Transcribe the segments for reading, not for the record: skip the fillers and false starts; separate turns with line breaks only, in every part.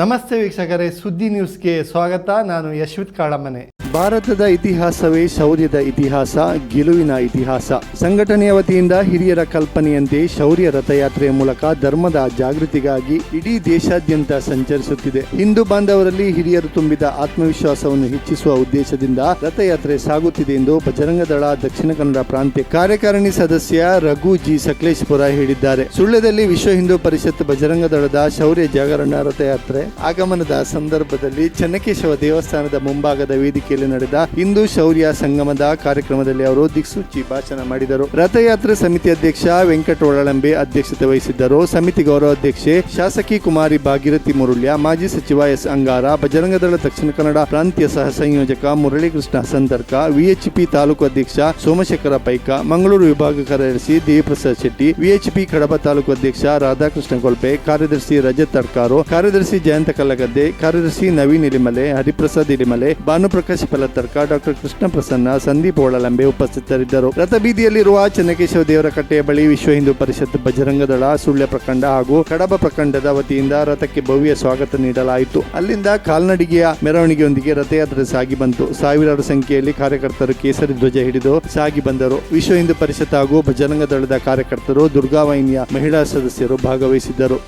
ನಮಸ್ತೆ ವೀಕ್ಷಕರೇ, ಸುದ್ದಿ ನ್ಯೂಸ್ಗೆ ಸ್ವಾಗತ. ನಾನು ಯಶ್ವಿತ್ ಕಾಳಮನೆ.
ಭಾರತದ ಇತಿಹಾಸವೇ ಶೌರ್ಯದ ಇತಿಹಾಸ, ಗೆಲುವಿನ ಇತಿಹಾಸ. ಸಂಘಟನೆಯ ವತಿಯಿಂದ ಹಿರಿಯರ ಕಲ್ಪನೆಯಂತೆ ಶೌರ್ಯ ರಥಯಾತ್ರೆಯ ಮೂಲಕ ಧರ್ಮದ ಜಾಗೃತಿಗಾಗಿ ಇಡೀ ದೇಶಾದ್ಯಂತ ಸಂಚರಿಸುತ್ತಿದೆ. ಹಿಂದೂ ಬಾಂಧವರಲ್ಲಿ ಹಿರಿಯರು ತುಂಬಿದ ಆತ್ಮವಿಶ್ವಾಸವನ್ನು ಹೆಚ್ಚಿಸುವ ಉದ್ದೇಶದಿಂದ ರಥಯಾತ್ರೆ ಸಾಗುತ್ತಿದೆ ಎಂದು ಬಜರಂಗ ದಳ ದಕ್ಷಿಣ ಕನ್ನಡ ಪ್ರಾಂತ್ಯ ಕಾರ್ಯಕಾರಿಣಿ ಸದಸ್ಯ ರಘು ಜಿ ಸಕಲೇಶಪುರ ಹೇಳಿದ್ದಾರೆ. ಸುಳ್ಯದಲ್ಲಿ ವಿಶ್ವ ಹಿಂದೂ ಪರಿಷತ್ ಬಜರಂಗ ದಳದ ಶೌರ್ಯ ಜಾಗರಣ ರಥಯಾತ್ರೆ ಆಗಮನದ ಸಂದರ್ಭದಲ್ಲಿ ಚೆನ್ನಕೇಶವ ದೇವಸ್ಥಾನದ ಮುಂಭಾಗದ ವೇದಿಕೆಯಲ್ಲಿ ನಡೆದ ಹಿಂದೂ ಶೌರ್ಯ ಸಂಗಮದ ಕಾರ್ಯಕ್ರಮದಲ್ಲಿ ಅವರು ದಿಕ್ಸೂಚಿ ಭಾಷಣ ಮಾಡಿದರು. ರಥಯಾತ್ರೆ ಸಮಿತಿ ಅಧ್ಯಕ್ಷ ವೆಂಕಟ ಒಳಳಂಬೆ ಅಧ್ಯಕ್ಷತೆ ವಹಿಸಿದ್ದರು. ಸಮಿತಿ ಗೌರವಾಧ್ಯಕ್ಷೆ ಶಾಸಕಿ ಕುಮಾರಿ ಭಾಗೀರಥಿ ಮುರುಳ್ಯ, ಮಾಜಿ ಸಚಿವ ಎಸ್ ಅಂಗಾರ, ಬಜರಂಗ ದಳ ದಕ್ಷಿಣ ಕನ್ನಡ ಪ್ರಾಂತ್ಯ ಸಹ ಸಂಯೋಜಕ ಮುರಳೀಕೃಷ್ಣ ಸಂದರ್ಕ, ವಿಎಚ್ಪಿ ತಾಲೂಕು ಅಧ್ಯಕ್ಷ ಸೋಮಶೇಖರ ಪೈಕ, ಮಂಗಳೂರು ವಿಭಾಗ ಕಾರ್ಯದರ್ಶಿ ದೇವಿಪ್ರಸಾದ್ ಶೆಟ್ಟಿ, ವಿಎಚ್ಪಿ ಕಡಬ ತಾಲೂಕು ಅಧ್ಯಕ್ಷ ರಾಧಾಕೃಷ್ಣ ಕೊಲ್ಪೆ, ಕಾರ್ಯದರ್ಶಿ ರಜತ್ ತಡ್ಕಾರು, ಕಾರ್ಯದರ್ಶಿ ಜಯಂತ ಕಲ್ಲಗದ್ದೆ, ಕಾರ್ಯದರ್ಶಿ ನವೀನ್ ಇಲಿಮಲೆ, ಹರಿಪ್ರಸಾದ್ ಇಲಿಮಲೆ, ಭಾನುಪ್ರಕಾಶ್ ಪಲತರ್ಕ, ಡಾಕ್ಟರ್ ಕೃಷ್ಣ ಪ್ರಸನ್ನ, ಸಂದೀಪ್ ಒಳಲಂಬೆ ಉಪಸ್ಥಿತರಿದ್ದರು. ರಥಬೀದಿಯಲ್ಲಿರುವ ಚೆನ್ನಕೇಶವ ದೇವರ ಕಟ್ಟೆಯ ಬಳಿ ವಿಶ್ವ ಹಿಂದೂ ಪರಿಷತ್ ಬಜರಂಗ ದಳ ಸುಳ್ಯ ಪ್ರಖಂಡ ಹಾಗೂ ಕಡಬ ಪ್ರಖಂಡದ ವತಿಯಿಂದ ರಥಕ್ಕೆ ಭವ್ಯ ಸ್ವಾಗತ ನೀಡಲಾಯಿತು. ಅಲ್ಲಿಂದ ಕಾಲ್ನಡಿಗೆಯ ಮೆರವಣಿಗೆಯೊಂದಿಗೆ ರಥಯಾತ್ರೆ ಸಾಗಿ ಬಂತು. ಸಾವಿರಾರು ಸಂಖ್ಯೆಯಲ್ಲಿ ಕಾರ್ಯಕರ್ತರು ಕೇಸರಿ ಧ್ವಜ ಹಿಡಿದು ಸಾಗಿ ಬಂದರು. ವಿಶ್ವ ಹಿಂದೂ ಪರಿಷತ್ ಹಾಗೂ ಬಜರಂಗ ದಳದ ಕಾರ್ಯಕರ್ತರು, ದುರ್ಗಾವಾಹಿನಿಯ ಮಹಿಳಾ ಸದಸ್ಯರು ಭಾಗವಹಿಸಿದ್ದರು.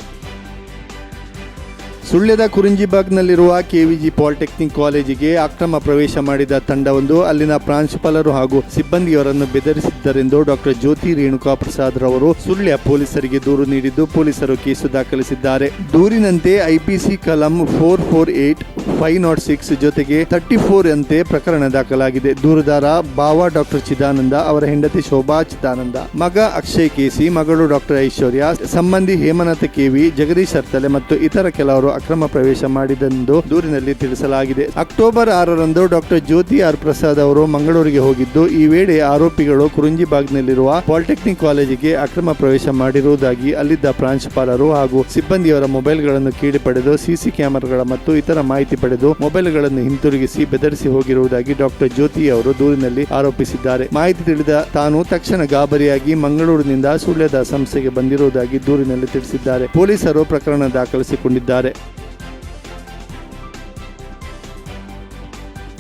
ಸುಳ್ಯದ ಕುರಿಂಜಿಬಾಗ್ನಲ್ಲಿರುವ ಕೆವಿಜಿ ಪಾಲಿಟೆಕ್ನಿಕ್ ಕಾಲೇಜಿಗೆ ಅಕ್ರಮ ಪ್ರವೇಶ ಮಾಡಿದ ತಂಡವೊಂದು ಅಲ್ಲಿನ ಪ್ರಾಂಶುಪಾಲರು ಹಾಗೂ ಸಿಬ್ಬಂದಿಯವರನ್ನು ಬೆದರಿಸಿದ್ದರೆಂದು ಡಾಕ್ಟರ್ ಜ್ಯೋತಿ ರೇಣುಕಾ ಪ್ರಸಾದ್ ರವರು ಸುಳ್ಯ ಪೊಲೀಸರಿಗೆ ದೂರು ನೀಡಿದ್ದು, ಪೊಲೀಸರು ಕೇಸು ದಾಖಲಿಸಿದ್ದಾರೆ. ದೂರಿನಂತೆ ಐಪಿಸಿ ಕಲಂ 448, 506 ಜೊತೆಗೆ 34 ಅಂತೆ ಪ್ರಕರಣ ದಾಖಲಾಗಿದೆ. ದೂರುದಾರ ಬಾವ ಡಾಕ್ಟರ್ ಚಿದಾನಂದ, ಅವರ ಹೆಂಡತಿ ಶೋಭಾ ಚಿದಾನಂದ, ಮಗ ಅಕ್ಷಯ್ ಕೆಸಿ, ಮಗಳು ಡಾಕ್ಟರ್ ಐಶ್ವರ್ಯ, ಸಂಬಂಧಿ ಹೇಮನಾಥ ಕೆವಿ, ಜಗದೀಶ್ ಅರ್ತಲೆ ಮತ್ತು ಇತರ ಕೆಲವರು ಅಕ್ರಮ ಪ್ರವೇಶ ಮಾಡಿದೆಂದು ದೂರಿನಲ್ಲಿ ತಿಳಿಸಲಾಗಿದೆ. ಅಕ್ಟೋಬರ್ 6ರಂದು ಡಾಕ್ಟರ್ ಜ್ಯೋತಿ ಆರ್ ಪ್ರಸಾದ್ ಅವರು ಮಂಗಳೂರಿಗೆ ಹೋಗಿದ್ದು, ಈ ವೇಳೆ ಆರೋಪಿಗಳು ಕುರಿಂಜಿಬಾಗ್ನಲ್ಲಿರುವ ಪಾಲಿಟೆಕ್ನಿಕ್ ಕಾಲೇಜಿಗೆ ಅಕ್ರಮ ಪ್ರವೇಶ ಮಾಡಿರುವುದಾಗಿ ಅಲ್ಲಿದ್ದ ಪ್ರಾಂಶುಪಾಲರು ಹಾಗೂ ಸಿಬ್ಬಂದಿಯವರ ಮೊಬೈಲ್ಗಳನ್ನು ಕೀಳಿ ಪಡೆದು ಸಿಸಿ ಕ್ಯಾಮೆರಾಗಳ ಮತ್ತು ಇತರ ಮಾಹಿತಿ ಪಡೆದು ಮೊಬೈಲ್ಗಳನ್ನು ಹಿಂತಿರುಗಿಸಿ ಬೆದರಿಸಿ ಹೋಗಿರುವುದಾಗಿ ಡಾಕ್ಟರ್ ಜ್ಯೋತಿ ಅವರು ದೂರಿನಲ್ಲಿ ಆರೋಪಿಸಿದ್ದಾರೆ. ಮಾಹಿತಿ ತಿಳಿದ ತಾನು ತಕ್ಷಣ ಗಾಬರಿಯಾಗಿ ಮಂಗಳೂರಿನಿಂದ ಸುಳ್ಯದ ಸಂಸ್ಥೆಗೆ ಬಂದಿರುವುದಾಗಿ ದೂರಿನಲ್ಲಿ ತಿಳಿಸಿದ್ದಾರೆ. ಪೊಲೀಸರು ಪ್ರಕರಣ ದಾಖಲಿಸಿಕೊಂಡಿದ್ದಾರೆ.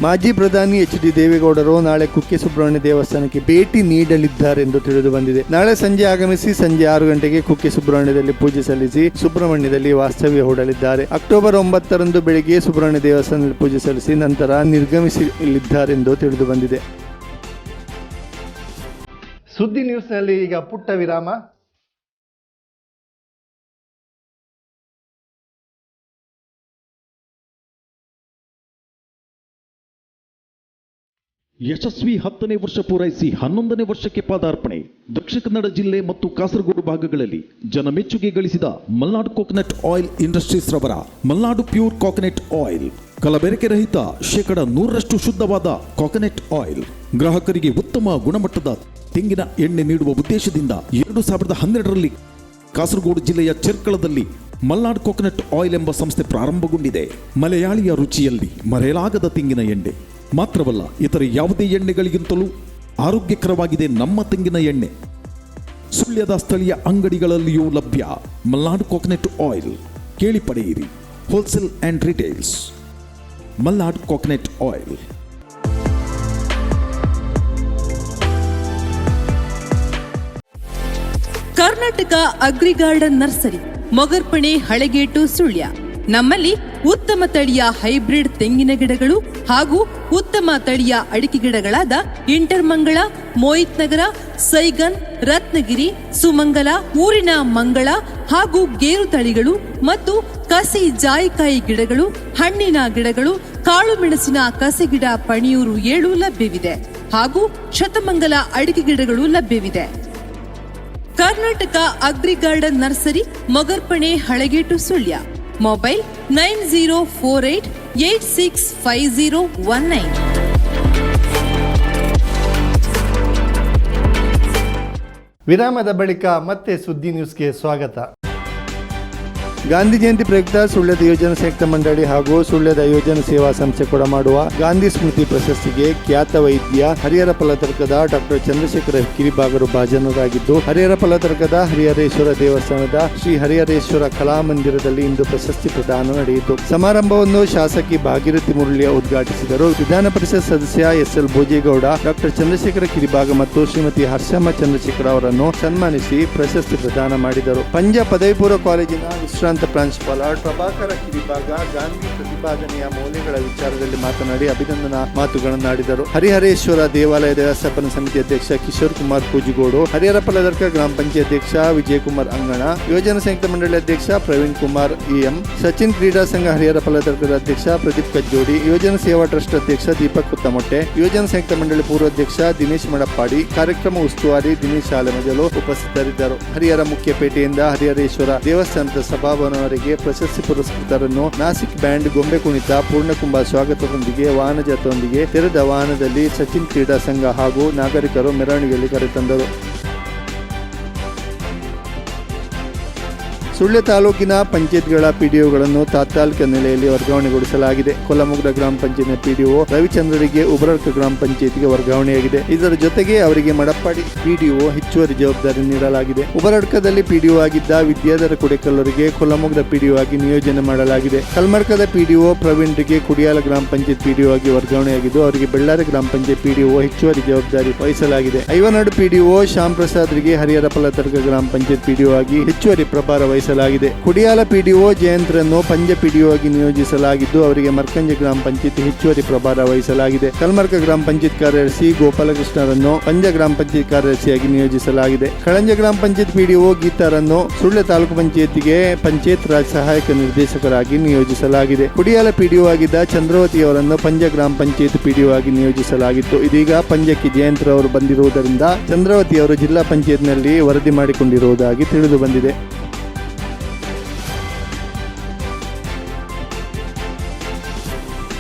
ಮಾಜಿ ಪ್ರಧಾನಿ ಎಚ್ ಡಿ ದೇವೇಗೌಡರು ನಾಳೆ ಕುಕ್ಕೆ ಸುಬ್ರಹ್ಮಣ್ಯ ದೇವಸ್ಥಾನಕ್ಕೆ ಭೇಟಿ ನೀಡಲಿದ್ದಾರೆಂದು ತಿಳಿದು ಬಂದಿದೆ. ನಾಳೆ ಸಂಜೆ ಆಗಮಿಸಿ ಸಂಜೆ 6 ಗಂಟೆಗೆ ಕುಕ್ಕೆ ಸುಬ್ರಹ್ಮಣ್ಯದಲ್ಲಿ ಪೂಜೆ ಸಲ್ಲಿಸಿ ಸುಬ್ರಹ್ಮಣ್ಯದಲ್ಲಿ ವಾಸ್ತವ್ಯ ಹೂಡಲಿದ್ದಾರೆ. ಅಕ್ಟೋಬರ್ 9ರಂದು ಬೆಳಗ್ಗೆ ಸುಬ್ರಹ್ಮಣ್ಯ ದೇವಸ್ಥಾನದಲ್ಲಿ ಪೂಜೆ ಸಲ್ಲಿಸಿ ನಂತರ ನಿರ್ಗಮಿಸಲಿದ್ದಾರೆಂದು ತಿಳಿದು ಬಂದಿದೆ.
ಸುದ್ದಿ ನ್ಯೂಸ್ನಲ್ಲಿ ಈಗ ಪುಟ್ಟ ವಿರಾಮ.
ಯಶಸ್ವಿ 10ನೇ ವರ್ಷ ಪೂರೈಸಿ 11ನೇ ವರ್ಷಕ್ಕೆ ಪಾದಾರ್ಪಣೆ. ದಕ್ಷಿಣ ಕನ್ನಡ ಜಿಲ್ಲೆ ಮತ್ತು ಕಾಸರಗೋಡು ಭಾಗಗಳಲ್ಲಿ ಜನಮೆಚ್ಚುಗೆ ಗಳಿಸಿದ ಮಲ್ನಾಡು ಕೋಕೋನಟ್ ಆಯಿಲ್ ಇಂಡಸ್ಟ್ರೀಸ್ ರವರ ಮಲ್ನಾಡು ಪ್ಯೂರ್ ಕೋಕೋನಟ್ ಆಯಿಲ್, ಕಲಬೆರಕೆ ರಹಿತ 100% ಶುದ್ಧವಾದ ಕೋಕೋನಟ್ ಆಯಿಲ್, ಗ್ರಾಹಕರಿಗೆ ಉತ್ತಮ ಗುಣಮಟ್ಟದ ತೆಂಗಿನ ಎಣ್ಣೆ ನೀಡುವ ಉದ್ದೇಶದಿಂದ 2012ರಲ್ಲಿ ಕಾಸರಗೋಡು ಜಿಲ್ಲೆಯ ಚೆರ್ಕಳದಲ್ಲಿ ಮಲ್ನಾಡು ಕೋಕೋನಟ್ ಆಯಿಲ್ ಎಂಬ ಸಂಸ್ಥೆ ಪ್ರಾರಂಭಗೊಂಡಿದೆ. ಮಲಯಾಳಿಯ ರುಚಿಯಲ್ಲಿ ಮರೆಯಲಾಗದ ತೆಂಗಿನ ಎಣ್ಣೆ ಮಾತ್ರವಲ್ಲ, ಇತರ ಯಾವುದೇ ಎಣ್ಣೆಗಳಿಗಿಂತಲೂ ಆರೋಗ್ಯಕರವಾಗಿದೆ ನಮ್ಮ ತೆಂಗಿನ ಎಣ್ಣೆ. ಸುಳ್ಯದ ಸ್ಥಳೀಯ ಅಂಗಡಿಗಳಲ್ಲಿಯೂ ಲಭ್ಯ. ಮಲ್ನಾಡು ಕೋಕೋನಟ್ ಆಯಿಲ್ ಕೇಳಿ ಪಡೆಯಿರಿ. Wholesale and retails Malnadu coconut oil.
Karnataka Agrigarden nursery, Mogarpane, Halegate, Sullia. ನಮ್ಮಲ್ಲಿ ಉತ್ತಮ ತಳಿಯ ಹೈಬ್ರಿಡ್ ತೆಂಗಿನ ಗಿಡಗಳು ಹಾಗೂ ಉತ್ತಮ ತಳಿಯ ಅಡಿಕೆ ಗಿಡಗಳಾದ ಇಂಟರ್ಮಂಗಳ, ಮೋಹಿತ್ ನಗರ, ಸೈಗನ್, ರತ್ನಗಿರಿ, ಸುಮಂಗಲ, ಊರಿನ ಮಂಗಳ ಹಾಗೂ ಗೇರು ತಳಿಗಳು ಮತ್ತು ಕಸಿ ಜಾಯಿಕಾಯಿ ಗಿಡಗಳು, ಹಣ್ಣಿನ ಗಿಡಗಳು, ಕಾಳು ಮೆಣಸಿನ ಕಸಿ ಗಿಡ ಪಣಿಯೂರು 7 ಲಭ್ಯವಿದೆ ಹಾಗೂ ಶತಮಂಗಲ ಅಡಿಕೆ ಗಿಡಗಳು ಲಭ್ಯವಿದೆ. Karnataka Agrigarden nursery, Mogarpane, Halegate, Sullia. Mobile 9048865019.
ವಿರಾಮದ ಬಳಿಕ ಮತ್ತೆ ಸುದ್ದಿ ನ್ಯೂಸ್ಗೆ ಸ್ವಾಗತ.
ಗಾಂಧಿ ಜಯಂತಿ ಪ್ರಯುಕ್ತ ಸುಳ್ಯದ ಯೋಜನಾ ಸಂಯುಕ್ತ ಮಂಡಳಿ ಹಾಗೂ ಸುಳ್ಯದ ಯೋಜನಾ ಸೇವಾ ಸಂಸ್ಥೆ ಕೊಡಮಾಡುವ ಗಾಂಧಿ ಸ್ಮೃತಿ ಪ್ರಶಸ್ತಿಗೆ ಖ್ಯಾತ ವೈದ್ಯ ಹರಿಹರ ಫಲತರ್ಕದ ಡಾಕ್ಟರ್ ಚಂದ್ರಶೇಖರ ಕಿರಿಬಾಗರು ಭಾಜನರಾಗಿದ್ದು, ಹರಿಹರ ಫಲತರ್ಕದ ಹರಿಹರೇಶ್ವರ ದೇವಸ್ಥಾನದ ಶ್ರೀ ಹರಿಹರೇಶ್ವರ ಕಲಾಮಂದಿರದಲ್ಲಿ ಇಂದು ಪ್ರಶಸ್ತಿ ಪ್ರದಾನ ನಡೆಯಿತು. ಸಮಾರಂಭವನ್ನು ಶಾಸಕಿ ಭಾಗೀರಥಿ ಮುರಳಿಯ ಉದ್ಘಾಟಿಸಿದರು. ವಿಧಾನ ಪರಿಷತ್ ಸದಸ್ಯ ಎಸ್.ಎಲ್. ಭೋಜೇಗೌಡ, ಡಾಕ್ಟರ್ ಚಂದ್ರಶೇಖರ ಕಿರಿಬಾಗ ಮತ್ತು ಶ್ರೀಮತಿ ಹರ್ಷಮ್ಮ ಚಂದ್ರಶೇಖರ್ ಅವರನ್ನು ಸನ್ಮಾನಿಸಿ ಪ್ರಶಸ್ತಿ ಪ್ರದಾನ ಮಾಡಿದರು. ಪಂಜಾಬ್ ಪದವಿ ಪೂರ್ವ ಕಾಲೇಜಿನ ವಿಶ್ರಾಂತ ಪ್ರಾಂಶುಪಾಲ ಪ್ರಭಾಕರ ಕಿರಿಬಾಗ ಗಾಂಧಿ ಪ್ರತಿಪಾದನೆಯ ಮೌಲ್ಯಗಳ ವಿಚಾರದಲ್ಲಿ ಮಾತನಾಡಿ ಅಭಿನಂದನಾ ಮಾತುಗಳನ್ನಾಡಿದರು. ಹರಿಹರೇಶ್ವರ ದೇವಾಲಯ ವ್ಯವಸ್ಥಾಪನಾ ಸಮಿತಿ ಅಧ್ಯಕ್ಷ ಕಿಶೋರ್ ಕುಮಾರ್ ಕೂಜಿಗೋಡು, ಹರಿಹರ ಫಲದರ್ಕ ಗ್ರಾಮ ಪಂಚಾಯತ್ ಅಧ್ಯಕ್ಷ ವಿಜಯಕುಮಾರ್ ಅಂಗಣ, ಯೋಜನಾ ಸಂಯುಕ್ತ ಮಂಡಳಿ ಅಧ್ಯಕ್ಷ ಪ್ರವೀಣ್ ಕುಮಾರ್ ಎಂ, ಸಚಿನ್ ಕ್ರೀಡಾ ಸಂಘ ಹರಿಹರ ಫಲದರ್ಕದ ಅಧ್ಯಕ್ಷ ಪ್ರದೀಪ್ ಕಜ್ಜೋಡಿ, ಯೋಜನಾ ಸೇವಾ ಟ್ರಸ್ಟ್ ಅಧ್ಯಕ್ಷ ದೀಪಕ್ ಕುತ್ತಮೊಟ್ಟೆ, ಯೋಜನಾ ಸಂಯುಕ್ತ ಮಂಡಳಿ ಪೂರ್ವಾಧ್ಯಕ್ಷ ದಿನೇಶ್ ಮಡಪ್ಪಾಡಿ, ಕಾರ್ಯಕ್ರಮ ಉಸ್ತುವಾರಿ ದಿನೇಶ್ ಆಲಮಜಲು ಉಪಸ್ಥಿತರಿದ್ದರು. ಹರಿಹರ ಮುಖ್ಯಪೇಟೆಯಿಂದ ಹರಿಹರೇಶ್ವರ ದೇವಸ್ಥಾನದ ಸಭಾಭವನವರೆಗೆ ಪ್ರಶಸ್ತಿ ಪುರಸ್ಕೃತರನ್ನು ನಾಸಿಕ್ ಬ್ಯಾಂಡ್, ಗೊಂಬೆ ಕುಣಿತ, ಪೂರ್ಣಕುಂಭ ಸ್ವಾಗತದೊಂದಿಗೆ ವಾಹನ ಜಾಥಾದೊಂದಿಗೆ ತೆರೆದ ವಾಹನದಲ್ಲಿ ಸಚಿನ್ ಕ್ರೀಡಾ ಸಂಘ ಹಾಗೂ ನಾಗರಿಕರು ಮೆರವಣಿಗೆಯಲ್ಲಿ ಕರೆತಂದರು. ಸುಳ್ಯ ತಾಲೂಕಿನ ಪಂಚಾಯತ್ಗಳ ಪಿಡಿಒಗಳನ್ನು ತಾತ್ಕಾಲಿಕ ನೆಲೆಯಲ್ಲಿ ವರ್ಗಾವಣೆಗೊಳಿಸಲಾಗಿದೆ. ಕೊಲ್ಲಮುಗ್ದ ಗ್ರಾಮ ಪಂಚಾಯತ್ನ ಪಿಡಿಒ ರವಿಚಂದ್ರರಿಗೆ ಉಬರಡ್ಕ ಗ್ರಾಮ ಪಂಚಾಯತ್ಗೆ ವರ್ಗಾವಣೆಯಾಗಿದೆ. ಇದರ ಜೊತೆಗೆ ಅವರಿಗೆ ಮಡಪ್ಪಾಡಿ ಪಿಡಿಒ ಹೆಚ್ಚುವರಿ ಜವಾಬ್ದಾರಿ ನೀಡಲಾಗಿದೆ. ಉಬರಡ್ಕದಲ್ಲಿ ಪಿಡಿಒ ಆಗಿದ್ದ ವಿದ್ಯಾಧರ ಕುಡೆಕಲ್ಲರಿಗೆ ಕೊಲ್ಲಮುಗ್ದ ಪಿಡಿಒ ಆಗಿ ನಿಯೋಜನೆ ಮಾಡಲಾಗಿದೆ. ಕಲ್ಮರ್ಕದ ಪಿಡಿಒ ಪ್ರವೀಣ್ರಿಗೆ ಕುಡಿಯಾಲ ಗ್ರಾಮ ಪಂಚಾಯತ್ ಪಿಡಿಒ ಆಗಿ ವರ್ಗಾವಣೆಯಾಗಿದ್ದು, ಅವರಿಗೆ ಬೆಳ್ಳಾರಿ ಗ್ರಾಮ ಪಂಚಾಯತ್ ಪಿಡಿಒ ಹೆಚ್ಚುವರಿ ಜವಾಬ್ದಾರಿ ವಹಿಸಲಾಗಿದೆ. ಐವನಾಡು ಪಿಡಿಒ ಶ್ಯಾಮ್ ಪ್ರಸಾದ್ರಿಗೆ ಹರಿಹರ ಫಲತರ್ಕ ಗ್ರಾಮ ಪಂಚಾಯತ್ ಪಿಡಿಒ ಆಗಿ ಹೆಚ್ಚುವರಿ ಪ್ರಭಾರ ವಹಿಸಲಾಗಿದೆ. ಕುಡಿಯಾಲ ಪಿಡಿಒ ಜಯಂತ್ರನ್ನು ಪಂಜ ಪಿಡಿಒ ಆಗಿ ನಿಯೋಜಿಸಲಾಗಿದ್ದು, ಅವರಿಗೆ ಮರ್ಕಂಜ ಗ್ರಾಮ ಪಂಚಾಯತ್ ಹೆಚ್ಚುವರಿ ಪ್ರಭಾರ ವಹಿಸಲಾಗಿದೆ. ಕಲ್ಮರ್ಕ ಗ್ರಾಮ ಪಂಚಾಯತ್ ಕಾರ್ಯದರ್ಶಿ ಗೋಪಾಲಕೃಷ್ಣರನ್ನು ಪಂಜ ಗ್ರಾಮ ಪಂಚಾಯತ್ ಕಾರ್ಯದರ್ಶಿಯಾಗಿ ನಿಯೋಜಿಸಲಾಗಿದೆ. ಕಳಂಜ ಗ್ರಾಮ ಪಂಚಾಯತ್ ಪಿಡಿಒ ಗೀತಾರನ್ನು ಸುಳ್ಯ ತಾಲೂಕು ಪಂಚಾಯತ್ಗೆ ಪಂಚಾಯತ್ ರಾಜ್ ಸಹಾಯಕ ನಿರ್ದೇಶಕರಾಗಿ ನಿಯೋಜಿಸಲಾಗಿದೆ. ಕುಡಿಯಾಲ ಪಿಡಿಒ ಆಗಿದ್ದ ಚಂದ್ರವತಿಯವರನ್ನು ಪಂಜ ಗ್ರಾಮ ಪಂಚಾಯತ್ ಪಿಡಿಒ ಆಗಿ ನಿಯೋಜಿಸಲಾಗಿತ್ತು. ಇದೀಗ ಪಂಜಕ್ಕೆ ಜಯಂತ್ರ ಅವರು ಬಂದಿರುವುದರಿಂದ ಚಂದ್ರವತಿಯವರು ಜಿಲ್ಲಾ ಪಂಚಾಯತ್ನಲ್ಲಿ ವರದಿ ಮಾಡಿಕೊಂಡಿರುವುದಾಗಿ ತಿಳಿದು ಬಂದಿದೆ.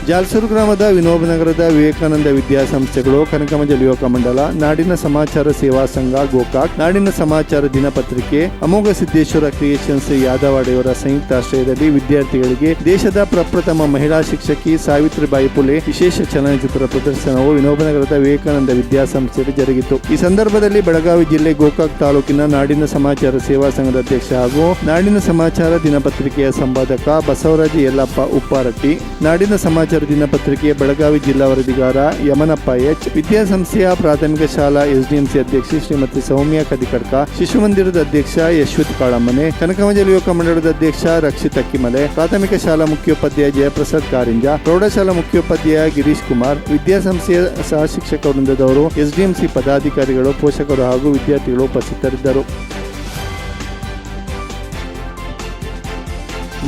ಜಾಲ್ಸೂರು ಗ್ರಾಮದ ವಿನೋಬನಗರದ ವಿವೇಕಾನಂದ ವಿದ್ಯಾಸಂಸ್ಥೆಗಳು, ಕನಕಮಂಜಲ್ ಯುವಕ ಮಂಡಲ, ನಾಡಿನ ಸಮಾಚಾರ ಸೇವಾ ಸಂಘ ಗೋಕಾಕ್, ನಾಡಿನ ಸಮಾಚಾರ ದಿನಪತ್ರಿಕೆ, ಅಮೋಘ ಸಿದ್ದೇಶ್ವರ ಕ್ರಿಯೇಷನ್ಸ್ ಯಾದವಾಡಿಯವರ ಸಂಯುಕ್ತ ಆಶ್ರಯದಲ್ಲಿ ವಿದ್ಯಾರ್ಥಿಗಳಿಗೆ ದೇಶದ ಪ್ರಪ್ರಥಮ ಮಹಿಳಾ ಶಿಕ್ಷಕಿ ಸಾವಿತ್ರಿಬಾಯಿ ಫುಲೆ ವಿಶೇಷ ಚಲನಚಿತ್ರ ಪ್ರದರ್ಶನವು ವಿನೋಬನಗರದ ವಿವೇಕಾನಂದ ವಿದ್ಯಾಸಂಸ್ಥೆಯಲ್ಲಿ ಜರುಗಿತು. ಈ ಸಂದರ್ಭದಲ್ಲಿ ಬೆಳಗಾವಿ ಜಿಲ್ಲೆ ಗೋಕಾಕ್ ತಾಲೂಕಿನ ನಾಡಿನ ಸಮಾಚಾರ ಸೇವಾ ಸಂಘದ ಅಧ್ಯಕ್ಷ ಹಾಗೂ ನಾಡಿನ ಸಮಾಚಾರ ದಿನಪತ್ರಿಕೆಯ ಸಂಪಾದಕ ಬಸವರಾಜ ಯಲ್ಲಪ್ಪ ಉಪ್ಪಾರಟ್ಟಿ, ನಾಡಿನ ಸಮಾಚಾರ ದಿನಪತ್ರಿಕೆ ಬೆಳಗಾವಿ ಜಿಲ್ಲಾ ವರದಿಗಾರ ಯಮನಪ್ಪ ಎಚ್, ವಿದ್ಯಾಸಂಸ್ಥೆಯ ಪ್ರಾಥಮಿಕ ಶಾಲಾ ಎಸ್ಡಿಎಂಸಿ ಅಧ್ಯಕ್ಷೆ ಶ್ರೀಮತಿ ಸೌಮ್ಯ ಕದಿಕಡ್ಕ, ಶಿಶು ಮಂದಿರದ ಅಧ್ಯಕ್ಷ ಯಶ್ವತ್ ಕಾಳಮ್ಮನೆ, ಕನಕಮಂಜಲ್ ಯುವಕ ಮಂಡಳದ ಅಧ್ಯಕ್ಷ ರಕ್ಷಿತ್ ಅಕ್ಕಿಮಲೆ, ಪ್ರಾಥಮಿಕ ಶಾಲಾ ಮುಖ್ಯೋಪಾಧ್ಯಾಯ ಜಯಪ್ರಸಾದ್ ಕಾರಿಂಜ, ಪ್ರೌಢಶಾಲಾ ಮುಖ್ಯೋಪಾಧ್ಯಾಯ ಗಿರೀಶ್ ಕುಮಾರ್, ವಿದ್ಯಾಸಂಸ್ಥೆಯ ಸಹ ಶಿಕ್ಷಕ ವೃಂದದವರು, ಎಸ್ಡಿಎಂಸಿ ಪದಾಧಿಕಾರಿಗಳು, ಪೋಷಕರು ಹಾಗೂ ವಿದ್ಯಾರ್ಥಿಗಳು ಉಪಸ್ಥಿತರಿದ್ದರು.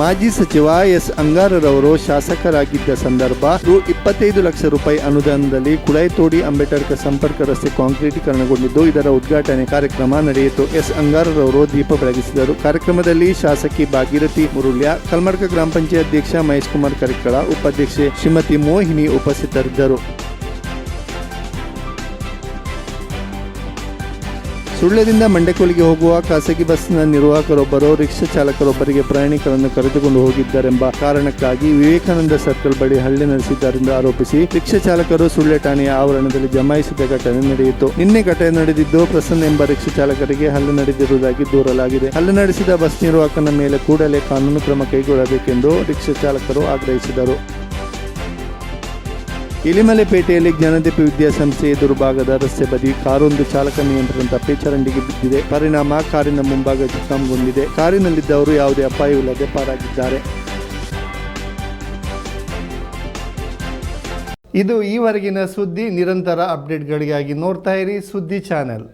ಮಾಜಿ ಸಚಿವ ಎಸ್ ಅಂಗಾರರವರು ಶಾಸಕರಾಗಿದ್ದ ಸಂದರ್ಭ ರು. ಲಕ್ಷ ಅನುದಾನದಲ್ಲಿ ಕುಳಾಯಿತೋಡಿ ಅಂಬೇಡ್ಕರ್ ಸಂಪರ್ಕ ರಸ್ತೆ ಕಾಂಕ್ರೀಟೀಕರಣಗೊಂಡಿದ್ದು, ಇದರ ಉದ್ಘಾಟನೆ ಕಾರ್ಯಕ್ರಮ ನಡೆಯಿತು. ಎಸ್ ಅಂಗಾರರವರು ದೀಪ ಬೆಳಗಿಸಿದರು. ಕಾರ್ಯಕ್ರಮದಲ್ಲಿ ಶಾಸಕಿ ಭಾಗೀರಥಿ ಮುರುಳ್ಯ, ಕಲ್ಮರ್ಕ ಗ್ರಾಮ ಪಂಚಾಯತ್ ಅಧ್ಯಕ್ಷ ಮಹೇಶ್ ಕುಮಾರ್ ಕರಿಕಳ, ಉಪಾಧ್ಯಕ್ಷೆ ಶ್ರೀಮತಿ ಮೋಹಿನಿ ಉಪಸ್ಥಿತರಿದ್ದರು. ಸುಳ್ಯದಿಂದ ಮಂಡ್ಯಕ್ಕೊಲಿಗೆ ಹೋಗುವ ಖಾಸಗಿ ಬಸ್ನ ನಿರ್ವಾಹಕರೊಬ್ಬರು ರಿಕ್ಷಾ ಚಾಲಕರೊಬ್ಬರಿಗೆ ಪ್ರಯಾಣಿಕರನ್ನು ಕರೆದುಕೊಂಡು ಹೋಗಿದ್ದಾರೆಂಬ ಕಾರಣಕ್ಕಾಗಿ ವಿವೇಕಾನಂದ ಸರ್ಕಲ್ ಬಳಿ ಹಲ್ಲೆ ನಡೆಸಿದ್ದಾರೆಂದು ಆರೋಪಿಸಿ ರಿಕ್ಷಾ ಚಾಲಕರು ಸುಳ್ಯ ಠಾಣೆಯ ಆವರಣದಲ್ಲಿ ಜಮಾಯಿಸಿದ ಘಟನೆ ನಡೆಯಿತು. ನಿನ್ನೆ ಘಟನೆ ನಡೆದಿದ್ದು, ಪ್ರಸನ್ನ ಎಂಬ ರಿಕ್ಷಾ ಚಾಲಕರಿಗೆ ಹಲ್ಲೆ ನಡೆದಿರುವುದಾಗಿ ದೂರಲಾಗಿದೆ. ಹಲ್ಲೆ ನಡೆಸಿದ ಬಸ್ ನಿರ್ವಾಹಕನ ಮೇಲೆ ಕೂಡಲೇ ಕಾನೂನು ಕ್ರಮ ಕೈಗೊಳ್ಳಬೇಕೆಂದು ರಿಕ್ಷಾ ಚಾಲಕರು ಆಗ್ರಹಿಸಿದರು. ಇಲಿಮಲೆಪೇಟೆಯಲ್ಲಿ ಜ್ಞಾನದೀಪ ವಿದ್ಯಾಸಂಸ್ಥೆ ಎದುರುಭಾಗದ ರಸ್ತೆ ಬದಿ ಕಾರೊಂದು ಚಾಲಕ ನಿಯಂತ್ರಣ ತಪ್ಪಿ ಚರಂಡಿಗೆ ಬಿದ್ದಿದೆ. ಪರಿಣಾಮ ಕಾರಿನ ಮುಂಭಾಗ ಜಖಂಗೊಂಡಿದೆ. ಕಾರಿನಲ್ಲಿದ್ದವರು ಯಾವುದೇ ಅಪಾಯವಿಲ್ಲದೆ ಪಾರಾಗಿದ್ದಾರೆ.
ಇದು ಈವರೆಗಿನ ಸುದ್ದಿ. ನಿರಂತರ ಅಪ್ಡೇಟ್ಗಳಿಗಾಗಿ ನೋಡ್ತಾ ಇರಿ ಸುದ್ದಿ ಚಾನೆಲ್.